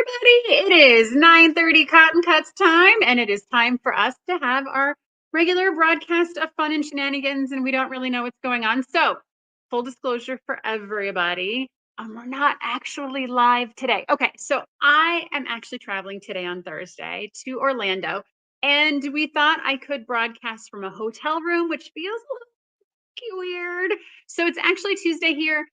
everybody. It is 9:30 Cotton Cuts time, and it is time for us to have our regular broadcast of fun and shenanigans, and we don't really know what's going on. So, full disclosure for everybody, we're not actually live today. Okay, so I am actually traveling today on Thursday to Orlando, and we thought I could broadcast from a hotel room, which feels a little weird. So it's actually Tuesday here.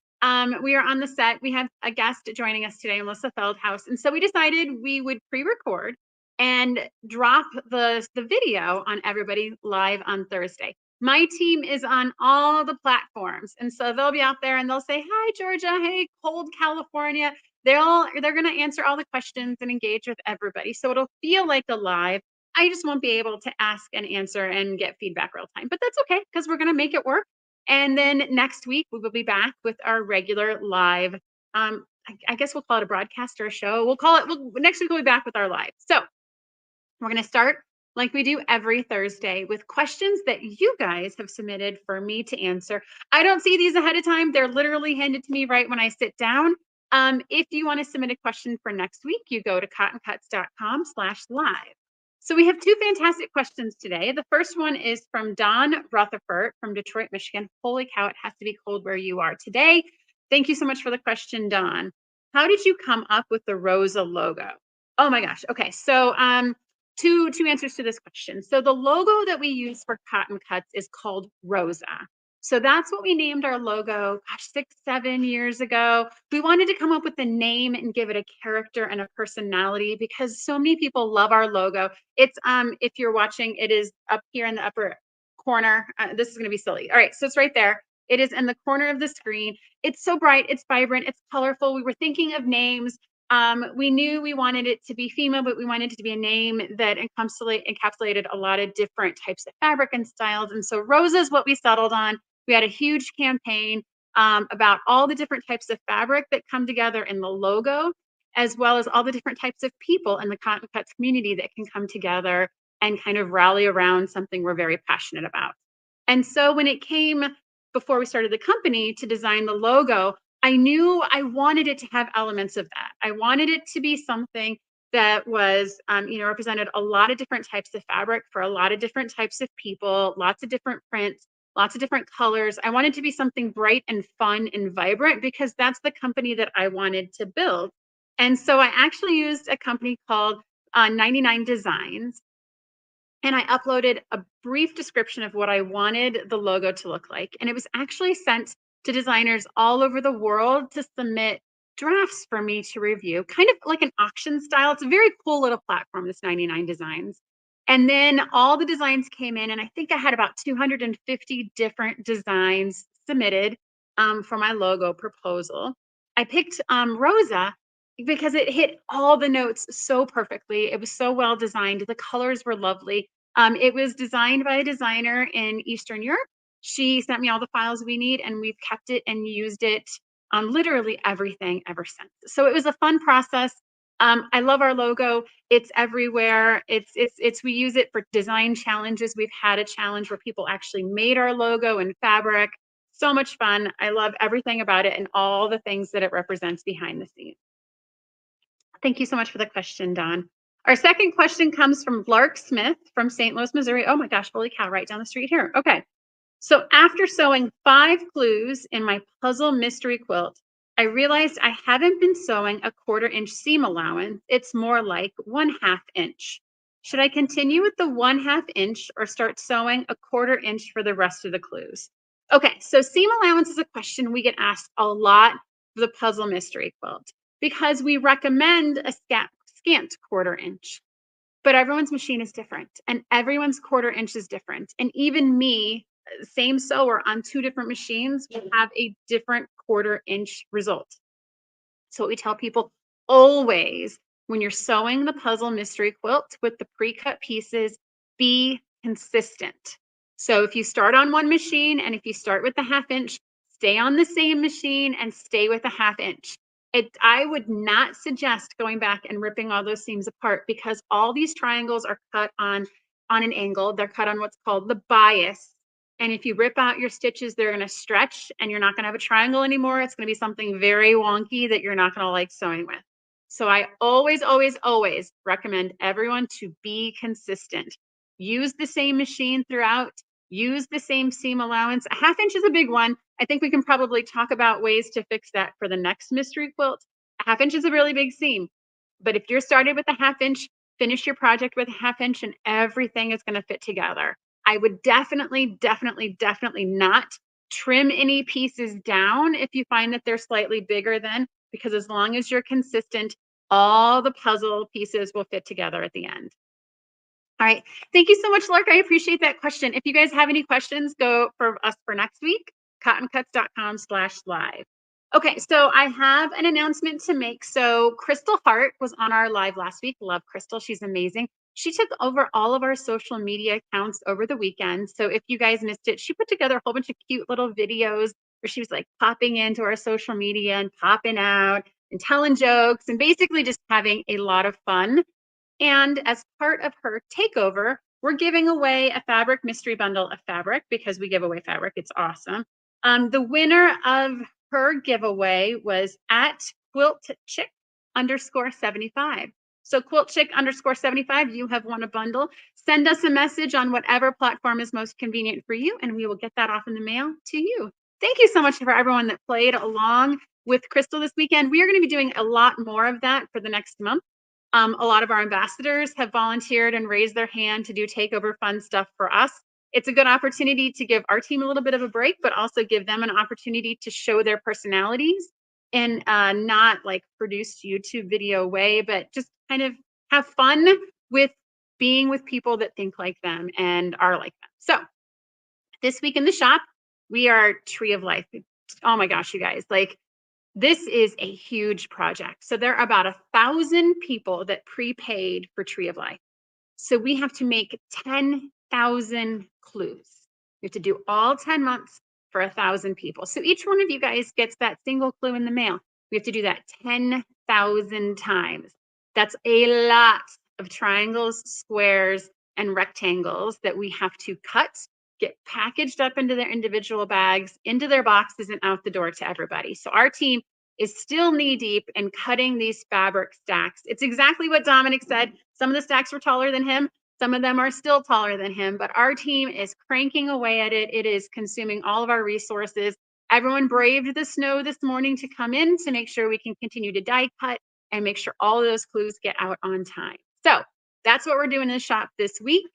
We are on the set. We have a guest joining us today, Melissa Feldhaus. And so we decided we would pre-record and drop the video on everybody live on Thursday. My team is on all the platforms. And so they'll be out there and they'll say, hi, Georgia. Hey, cold California. They're going to answer all the questions and engage with everybody. So it'll feel like a live. I just won't be able to ask and answer and get feedback real time, but that's okay because we're going to make it work. And then next week we will be back with our regular live. I guess we'll call it a broadcast or a show. We'll call it. Next week we'll be back with our live. So we're going to start like we do every Thursday with questions that you guys have submitted for me to answer. I don't see these ahead of time. They're literally handed to me right when I sit down. If you want to submit a question for next week, you go to cottoncuts.com/live. So we have two fantastic questions today. The first one is from Don Rutherford from Detroit, Michigan. Holy cow, it has to be cold where you are today. Thank you so much for the question, Don. How did you come up with the Rosa logo? Oh my gosh. Okay. So two answers to this question. So the logo that we use for Cotton Cuts is called Rosa. So that's what we named our logo, gosh, 6-7 years ago. We wanted to come up with a name and give it a character and a personality because so many people love our logo. It's if you're watching, it is up here in the upper corner. This is going to be silly. All right, so it's right there. It is in the corner of the screen. It's so bright, it's vibrant, it's colorful. We were thinking of names. We knew we wanted it to be female, but we wanted it to be a name that encapsulated a lot of different types of fabric and styles. And so Rosa is what we settled on. We had a huge campaign about all the different types of fabric that come together in the logo, as well as all the different types of people in the Cotton Cuts community that can come together and kind of rally around something we're very passionate about. And so when it came before we started the company to design the logo, I knew I wanted it to have elements of that. I wanted it to be something that was, represented a lot of different types of fabric for a lot of different types of people, lots of different prints, lots of different colors. I wanted to be something bright and fun and vibrant because that's the company that I wanted to build. And so I actually used a company called 99 Designs. And I uploaded a brief description of what I wanted the logo to look like. And it was actually sent to designers all over the world to submit drafts for me to review, kind of like an auction style. It's a very cool little platform, this 99 Designs. And then all the designs came in, and I think I had about 250 different designs submitted for my logo proposal. I picked Rosa because it hit all the notes so perfectly. It was so well designed. The colors were lovely. It was designed by a designer in Eastern Europe. She sent me all the files we need, and we've kept it and used it on literally everything ever since. So it was a fun process. I love our logo. It's everywhere. We use it for design challenges. We've had a challenge where people actually made our logo in fabric. So much fun. I love everything about it and all the things that it represents behind the scenes. Thank you so much for the question, Don. Our second question comes from Lark Smith from St. Louis, Missouri. Oh my gosh, holy cow, right down the street here. Okay. So after sewing 5 clues in my puzzle mystery quilt, I realized I haven't been sewing a 1/4 inch seam allowance. It's more like 1/2 inch. Should I continue with the 1/2 inch or start sewing a 1/4 inch for the rest of the clues? Okay, so seam allowance is a question we get asked a lot for the puzzle mystery quilt because we recommend a scant 1/4 inch. But everyone's machine is different and everyone's 1/4 inch is different. And even me, same sewer on 2 different machines, will have a different 1/4 inch result. So what we tell people always when you're sewing the puzzle mystery quilt with the pre-cut pieces, be consistent. So if you start on one machine and if you start with the 1/2 inch, stay on the same machine and stay with the 1/2 inch. I would not suggest going back and ripping all those seams apart because all these triangles are cut on an angle. They're cut on what's called the bias. And if you rip out your stitches, they're going to stretch and you're not going to have a triangle anymore. It's going to be something very wonky that you're not going to like sewing with. So I always, always, always recommend everyone to be consistent. Use the same machine throughout. Use the same seam allowance. A ½ inch is a big one. I think we can probably talk about ways to fix that for the next mystery quilt. A ½ inch is a really big seam. But if you're started with a ½ inch, finish your project with a ½ inch and everything is going to fit together. I would definitely, definitely, definitely not trim any pieces down if you find that they're slightly bigger than, because as long as you're consistent, all the puzzle pieces will fit together at the end. All right. Thank you so much, Lark. I appreciate that question. If you guys have any questions, go for us for next week, cottoncuts.com/live. Okay, so I have an announcement to make. So Crystal Hart was on our live last week. Love Crystal. She's amazing. She took over all of our social media accounts over the weekend. So if you guys missed it, she put together a whole bunch of cute little videos where she was like popping into our social media and popping out and telling jokes and basically just having a lot of fun. And as part of her takeover, we're giving away a fabric mystery bundle of fabric because we give away fabric. It's awesome. The winner of her giveaway was at quiltchick_75. So quiltchick_75, you have won a bundle. Send us a message on whatever platform is most convenient for you, and we will get that off in the mail to you. Thank you so much for everyone that played along with Crystal this weekend. We are going to be doing a lot more of that for the next month. A lot of our ambassadors have volunteered and raised their hand to do takeover fun stuff for us. It's a good opportunity to give our team a little bit of a break, but also give them an opportunity to show their personalities in not like produced YouTube video way, but just kind of have fun with being with people that think like them and are like them. So this week in the shop, we are Tree of Life. Oh my gosh, you guys, like this is a huge project. So there are about 1,000 people that prepaid for Tree of Life. So we have to make 10,000 clues. We have to do all 10 months for 1,000 people. So each one of you guys gets that single clue in the mail. We have to do that 10,000 times. That's a lot of triangles, squares, and rectangles that we have to cut, get packaged up into their individual bags, into their boxes, and out the door to everybody. So our team is still knee deep in cutting these fabric stacks. It's exactly what Dominic said. Some of the stacks were taller than him. Some of them are still taller than him, but our team is cranking away at it. It is consuming all of our resources. Everyone braved the snow this morning to come in to make sure we can continue to die cut and make sure all of those clues get out on time. So that's what we're doing in the shop this week.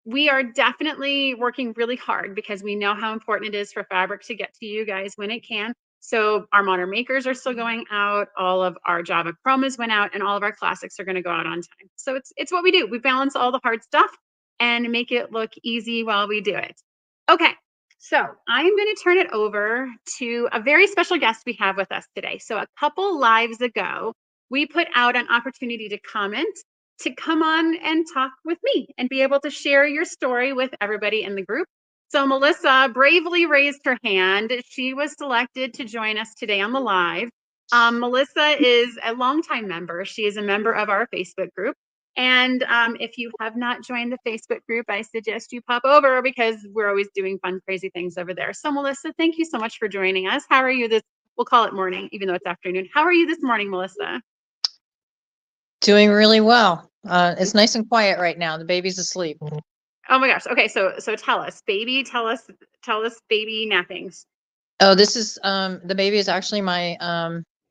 We are definitely working really hard because we know how important it is for fabric to get to you guys when it can. So our modern makers are still going out. All of our Java chromas went out, and all of our classics are going to go out on time. So it's what we do. We balance all the hard stuff and make it look easy while we do it. Okay, so I'm going to turn it over to a very special guest we have with us today. So a couple lives ago, we put out an opportunity to comment, to come on and talk with me and be able to share your story with everybody in the group. So Melissa bravely raised her hand. She was selected to join us today on the live. Melissa is a longtime member. She is a member of our Facebook group. And if you have not joined the Facebook group, I suggest you pop over because we're always doing fun, crazy things over there. So Melissa, thank you so much for joining us. How are you this, we'll call it morning, even though it's afternoon. How are you this morning, Melissa? Doing really well. It's nice and quiet right now. The baby's asleep. Oh my gosh. Okay, so tell us, baby, tell us baby nappings. Oh, this is the baby is actually my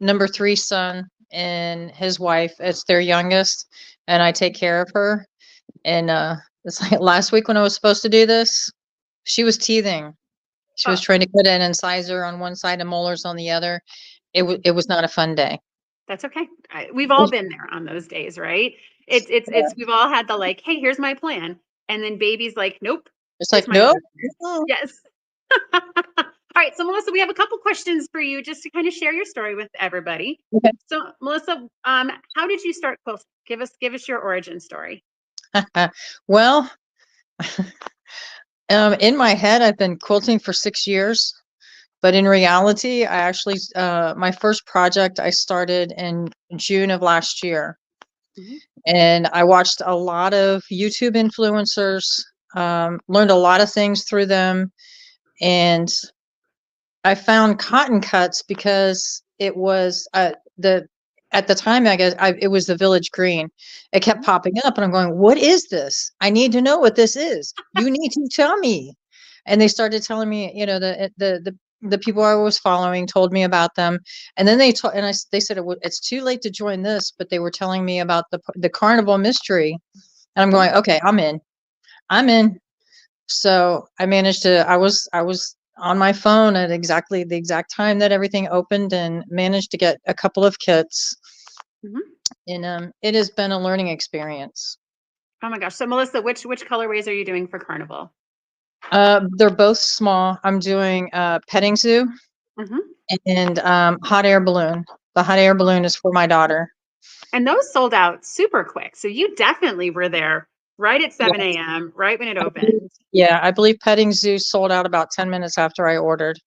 number 3 son and his wife. It's their youngest, and I take care of her. And it's like last week when I was supposed to do this, she was teething. She was trying to put an incisor on one side and molars on the other. It was not a fun day. That's okay. We've all been there on those days, right? It's we've all had the like, hey, here's my plan. And then baby's like, nope. It's like, nope. Yes. All right, so Melissa, we have a couple questions for you just to kind of share your story with everybody. Okay. So Melissa, how did you start quilting? Give us your origin story. Well, in my head, I've been quilting for 6 years, but in reality, I actually, my first project I started in June of last year. Mm-hmm. And I watched a lot of YouTube influencers, learned a lot of things through them. And I found Cotton Cuts because it was at the time, I guess it was the Village Green. It kept Mhm. popping up, and I'm going, "What is this? I need to know what this is. You need to tell me." And they started telling me, the people I was following told me about them, and then they told, and they said it's too late to join this, but they were telling me about the Carnival Mystery, and I'm Mhm. going, "Okay, I'm in. I'm in." So I managed to. I was on my phone at exactly the exact time that everything opened, and managed to get a couple of kits. Mhm. And it has been a learning experience. Oh my gosh. So Melissa, which colorways are you doing for Carnival? They're both small. I'm doing petting zoo Mhm. and hot air balloon. The hot air balloon is for my daughter. And those sold out super quick. So you definitely were there right at Yeah, 7 a.m., right when it I believe, opened. yeah, I believe petting zoo sold out about 10 minutes after I ordered.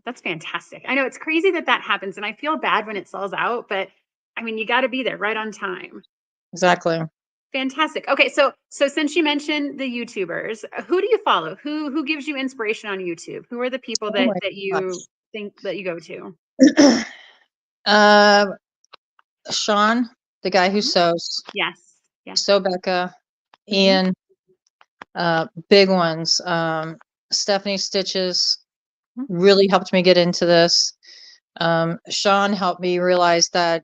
That's fantastic. I know it's crazy that that happens, and I feel bad when it sells out, but I mean, you got to be there right on time. Exactly. Fantastic. Okay, so since you mentioned the YouTubers, who do you follow? Who gives you inspiration on YouTube? Who are the people Oh my that you gosh. think that you go to? uh, Sean, the guy who Mhm. sews, Yes. Yes. Sew Becca, Hmm. Ian, big ones. Stephanie Stitches really helped me get into this. Sean helped me realize that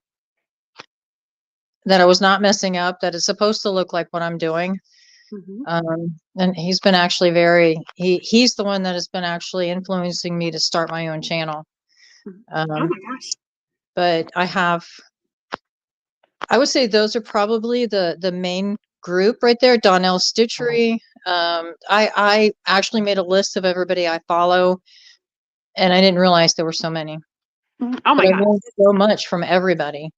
I was not messing up, that it's supposed to look like what I'm doing. Hmm. And he's been actually he's the one that has been actually influencing me to start my own channel. Oh Um, my gosh. but I would say those are probably the main group right there. Donnell Stitchery. I actually made a list of everybody I follow, and I didn't realize there were so many. Oh But my I gosh. learned so much from everybody.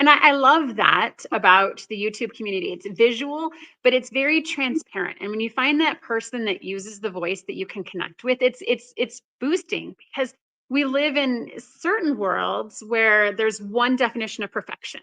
And I love that about the YouTube community. It's visual, but it's very transparent. And when you find that person that uses the voice that you can connect with, it's boosting because we live in certain worlds where there's one definition of perfection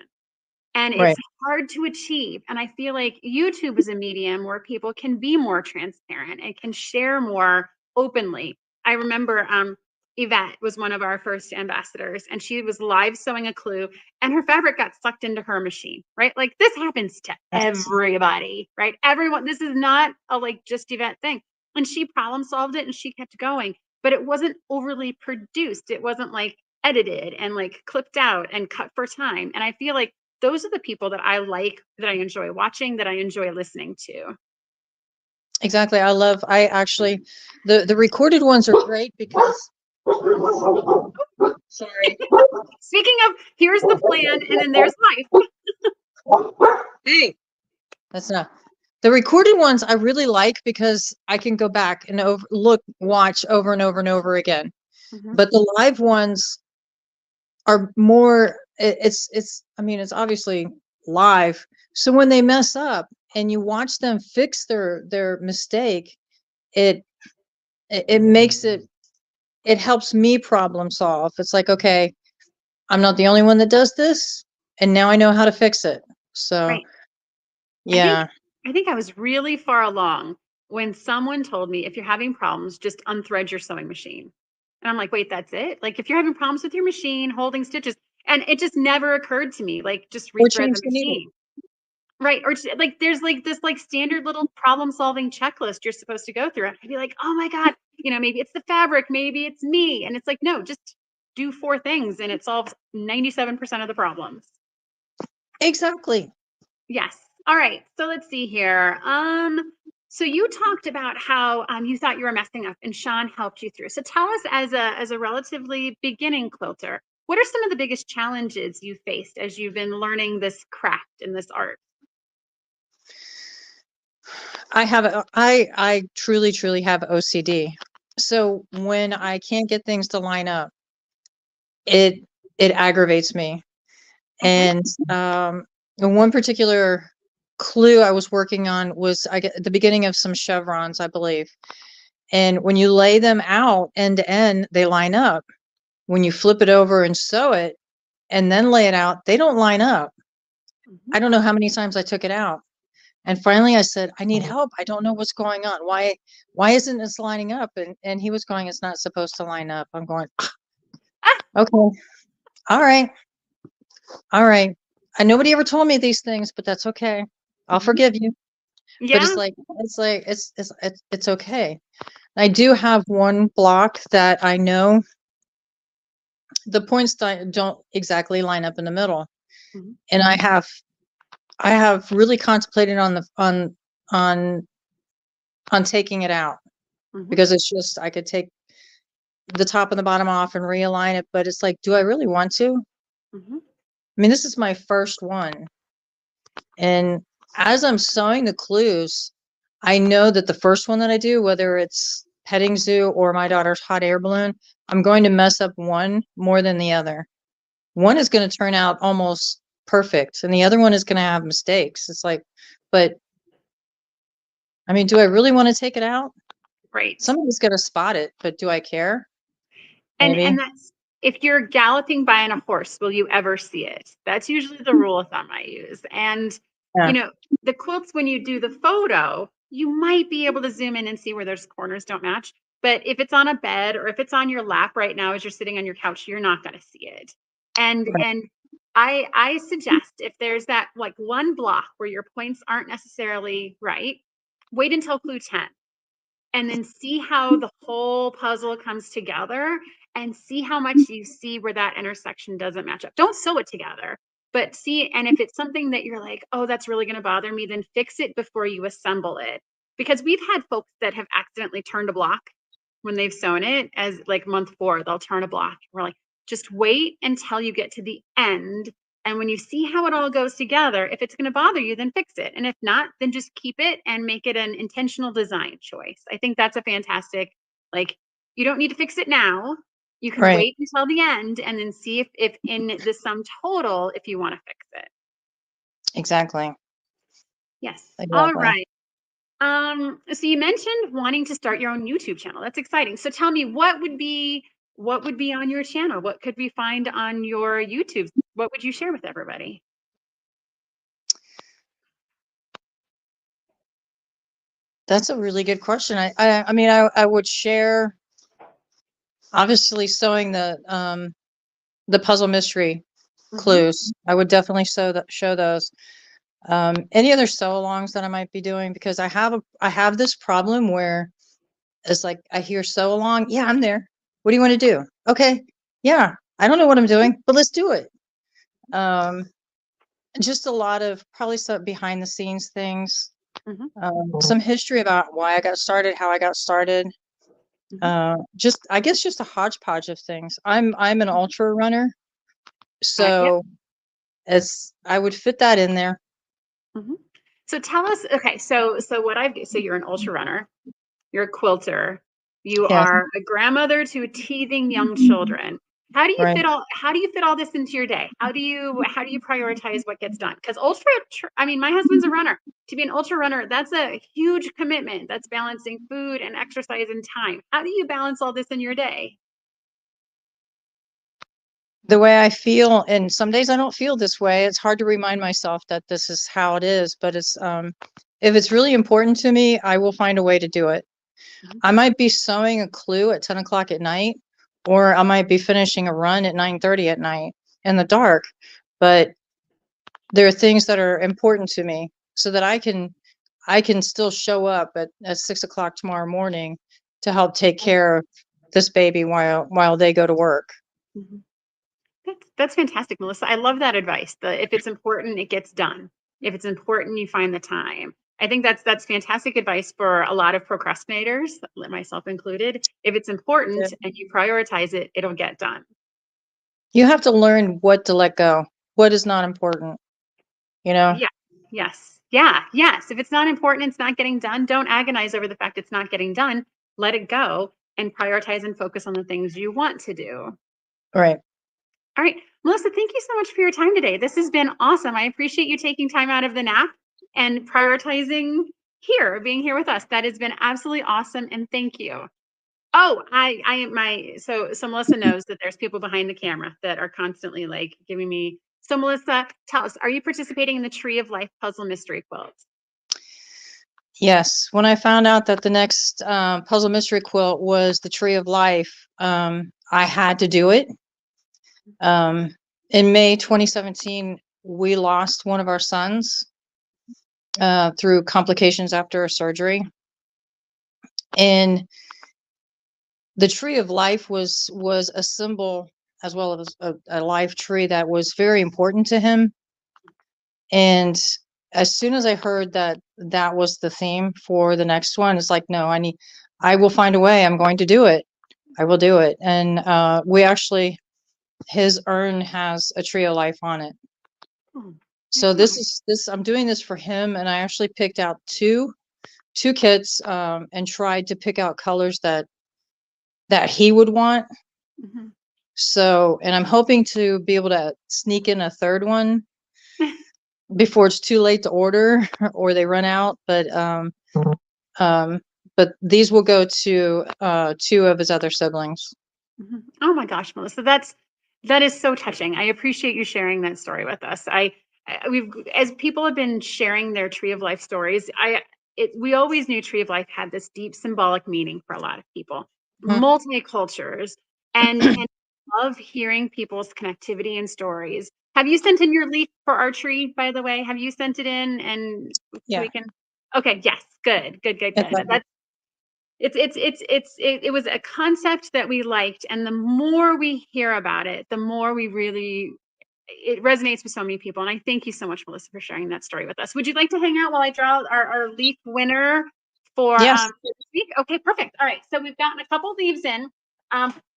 and it's Right. hard to achieve. And I feel like YouTube is a medium where people can be more transparent and can share more openly. I remember Yvette was one of our first ambassadors, and she was live sewing a clue, and her fabric got sucked into her machine, right? Like this happens to Yes. everybody, right? Everyone, this is not a like just Yvette thing. And she problem solved it and she kept going, but it wasn't overly produced. It wasn't like edited and like clipped out and cut for time. And I feel like those are the people that I like, that I enjoy watching, that I enjoy listening to. Exactly. I actually, the recorded ones are great because, sorry. Speaking of, here's the plan, and then there's life. Hey, that's not the recorded ones I really like because I can go back and watch over and over and over again. Mhm. But the live ones are more, it's, I mean, it's obviously live. So when they mess up and you watch them fix their mistake, it, it makes it helps me problem solve. It's like, okay, I'm not the only one that does this, and now I know how to fix it. So, Right. I think yeah. I think I was really far along when someone told me, if you're having problems, just unthread your sewing machine. And I'm like, wait, that's it? Like if you're having problems with your machine holding stitches, and it just never occurred to me, like just Or rethread change the the needle. machine. Right. Or like there's like this like standard little problem solving checklist you're supposed to go through. And I'd be like, oh my God, maybe it's the fabric, maybe it's me. And it's like, no, just do four things and it solves 97% of the problems. Exactly. Yes. All right. So let's see here. So you talked about how you thought you were messing up and Sean helped you through. So tell us, as a relatively beginning quilter, what are some of the biggest challenges you faced as you've been learning this craft and this art? I truly, truly have OCD. So when I can't get things to line up, it it aggravates me. Okay. And one particular clue I was working on was I get the beginning of some chevrons, I believe. And when you lay them out end to end, they line up. When you flip it over and sew it and then lay it out, they don't line up. Mhm. I don't know how many times I took it out. And finally I said, I need help. I don't know what's going on. Why isn't this lining up? And he was going, it's not supposed to line up. I'm going, Ah, okay, all right. all right. And nobody ever told me these things, but that's okay. I'll Mhm. forgive you. But Yeah. it's okay. I do have one block that I know the points don't exactly line up in the middle, Mhm. and I have really contemplated on on taking it out Mhm. because it's just I could take the top and the bottom off and realign it, but it's like, do I really want to? Mhm. I mean, this is my first one, and as I'm sewing the clues, I know that the first one that I do, whether it's petting zoo or my daughter's hot air balloon, I'm going to mess up one more than the other. One is going to turn out almost perfect, and the other one is going to have mistakes. It's like, but I mean, do I really want to take it out? Right. Somebody's going to spot it, but do I care? And Maybe. that's if you're galloping by on a horse, will you ever see it? That's usually the rule of thumb I use. And, Yeah. the quilts, when you do the photo, you might be able to zoom in and see where those corners don't match. But if it's on a bed or if it's on your lap right now as you're sitting on your couch, you're not going to see it. Right. And I suggest if there's that like one block where your points aren't necessarily right, wait until clue 10 and then see how the whole puzzle comes together and see how much you see where that intersection doesn't match up. Don't sew it together, but see. And if it's something that you're like, oh, that's really going to bother me, then fix it before you assemble it. Because we've had folks that have accidentally turned a block when they've sewn it, as like month 4, they'll turn a block. We're like, just wait until you get to the end. And when you see how it all goes together, if it's going to bother you, then fix it. And if not, then just keep it and make it an intentional design choice. I think that's a fantastic, like, you don't need to fix it now. You can Right. wait until the end and then see if in the sum total, if you want to fix it. Exactly. Yes. All Exactly. right. So you mentioned wanting to start your own YouTube channel. That's exciting. So tell me, what would be on your channel? What could we find on your YouTube? What would you share with everybody? That's a really good question. I mean, I would share obviously sewing the puzzle mystery Hmm. clues. I would definitely show those. Any other sew alongs that I might be doing because I have this problem where it's like I hear sew along. Yeah, I'm there. What do you want to do? Okay. Yeah, I don't know what I'm doing, but let's do it. Um, just a lot of probably some behind the scenes things. Hmm. Some history about why I got started, how I got started. Hmm. Just I guess just a hodgepodge of things. I'm an ultra runner, Yep. so as I would fit that in there. Hmm. So tell us, okay, so what I've so you're an ultra runner, you're a quilter, you Yeah, are a grandmother to teething young children. right. How do you fit all this into your day? How do you prioritize what gets done? Because I mean, my husband's a runner. To be an ultra runner, that's a huge commitment. That's balancing food and exercise and time. How do you balance all this in your day? The way I feel, and some days I don't feel this way. It's hard to remind myself that this is how it is, but it's if it's really important to me, I will find a way to do it. Mhm. I might be sewing a clue at 10 o'clock at night, or I might be finishing a run at 9:30 at night in the dark. But there are things that are important to me so that I can still show up at 6 o'clock tomorrow morning to help take care of this baby while they go to work. Mhm. That's fantastic, Melissa. I love that advice. If it's important, it gets done. If it's important, you find the time. I think that's fantastic advice for a lot of procrastinators, myself included. If it's Yeah. important and you prioritize it, it'll get done. You have to learn what to let go, what is not important, you know? Yeah. Yes. Yeah. Yes. If it's not important, it's not getting done. Don't agonize over the fact it's not getting done. Let it go and prioritize and focus on the things you want to do. Right. All right. Melissa, thank you so much for your time today. This has been awesome. I appreciate you taking time out of the nap and prioritizing being here with us. That has been absolutely awesome. And thank you. Oh, I am so Melissa knows that there's people behind the camera that are constantly like giving me. So Melissa, tell us, are you participating in the Tree of Life Puzzle Mystery Quilt? Yes. When I found out that the next puzzle mystery quilt was the Tree of Life, I had to do it. Um, in May 2017, we lost one of our sons through complications after a surgery. And the tree of life was a symbol, as well as a life tree, that was very important to him. And as soon as I heard that that was the theme for the next one, it's like, no, I will find a way. I'm going to do it. I will do it. And we actually, his urn has a tree of life on it. Oh, So I'm doing this for him, and I actually picked out two kits, and tried to pick out colors that he would want. mhm. So, and I'm hoping to be able to sneak in a third one before it's too late to order or they run out. Um, but these will go to two of his other siblings. Mhm. Oh my gosh, Melissa, that is so touching. I appreciate you sharing that story with us. We've, as people have been sharing their tree of life stories, we always knew tree of life had this deep symbolic meaning for a lot of people, Mhm. multi cultures, and love hearing people's connectivity and stories. Have you sent in your leaf for our tree, by the way? Have you sent it in, and so Yeah. we can? Okay, yes, good, good, good, It's good. It was a concept that we liked, and the more we hear about it, the more we really it resonates with so many people. And I thank you so much, Melissa, for sharing that story with us. Would you like to hang out while I draw our leaf winner for Yes. this week? Okay, perfect. All right, so we've gotten a couple leaves in.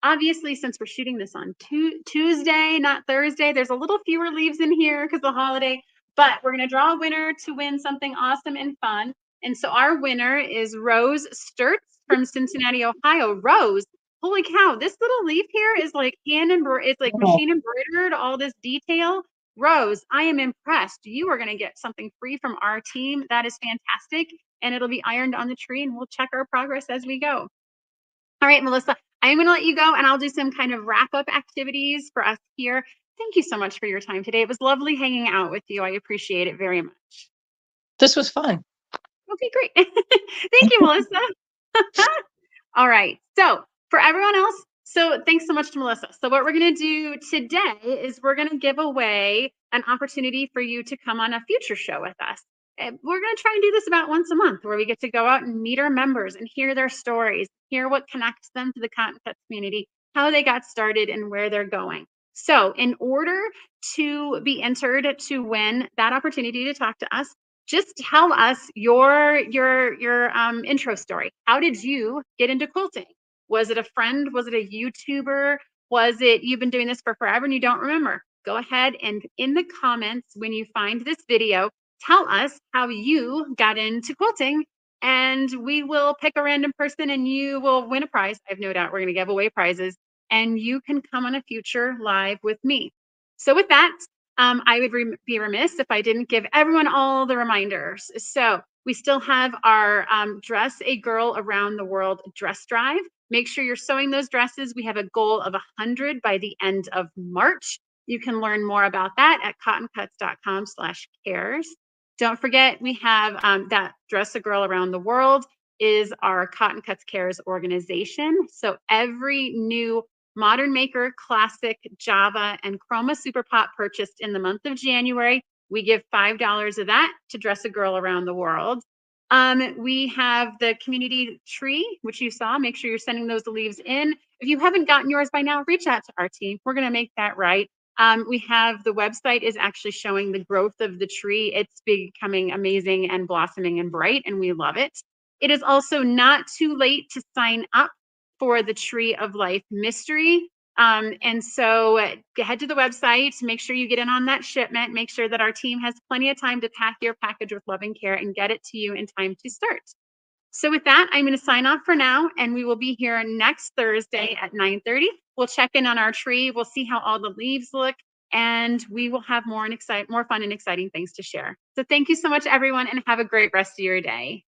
Obviously, since we're shooting this on Tuesday, not Thursday, there's a little fewer leaves in here because the holiday. But we're going to draw a winner to win something awesome and fun. And so our winner is Rose Sturts from Cincinnati, Ohio. Rose, holy cow, this little leaf here is like it's like Oh, machine embroidered, all this detail. Rose, I am impressed. You are going to get something free from our team. That is fantastic. And it'll be ironed on the tree, and we'll check our progress as we go. All right, Melissa, I'm going to let you go, and I'll do some kind of wrap up activities for us here. Thank you so much for your time today. It was lovely hanging out with you. I appreciate it very much. this was fun. Okay, great. Thank you, Melissa. All right. So for everyone else, so thanks so much to Melissa. So what we're going to do today is we're going to give away an opportunity for you to come on a future show with us. And we're going to try and do this about once a month, where we get to go out and meet our members and hear their stories, hear what connects them to the Cotton Cuts community, how they got started, and where they're going. So in order to be entered to win that opportunity to talk to us, just tell us your intro story. How did you get into quilting? Was it a friend? Was it a YouTuber? Was it you've been doing this for forever and you don't remember? Go ahead and in the comments when you find this video, tell us how you got into quilting, and we will pick a random person and you will win a prize. I have no doubt we're going to give away prizes, and you can come on a future live with me. So with that, I would be remiss if I didn't give everyone all the reminders. So we still have our Dress a Girl Around the World dress drive. Make sure you're sewing those dresses. We have a goal of 100 by the end of March. You can learn more about that at cottoncuts.com/cares. Don't forget, we have that Dress a Girl Around the World is our Cotton Cuts Cares organization. So every new Modern Maker, Classic, Java, and Chroma Super Pop purchased in the month of January, we give $5 of that to Dress a Girl Around the World. We have the community tree, which you saw. Make sure you're sending those leaves in. If you haven't gotten yours by now, reach out to our team. We're going to make that right. We have the website is actually showing the growth of the tree. It's becoming amazing and blossoming and bright, and we love it. It is also not too late to sign up for the Tree of Life Mystery. And so head to the website, make sure you get in on that shipment, make sure that our team has plenty of time to pack your package with love and care and get it to you in time to start. So with that, I'm going to sign off for now, and we will be here next Thursday at 9:30. We'll check in on our tree. We'll see how all the leaves look, and we will have more fun and exciting things to share. So thank you so much, everyone, and have a great rest of your day.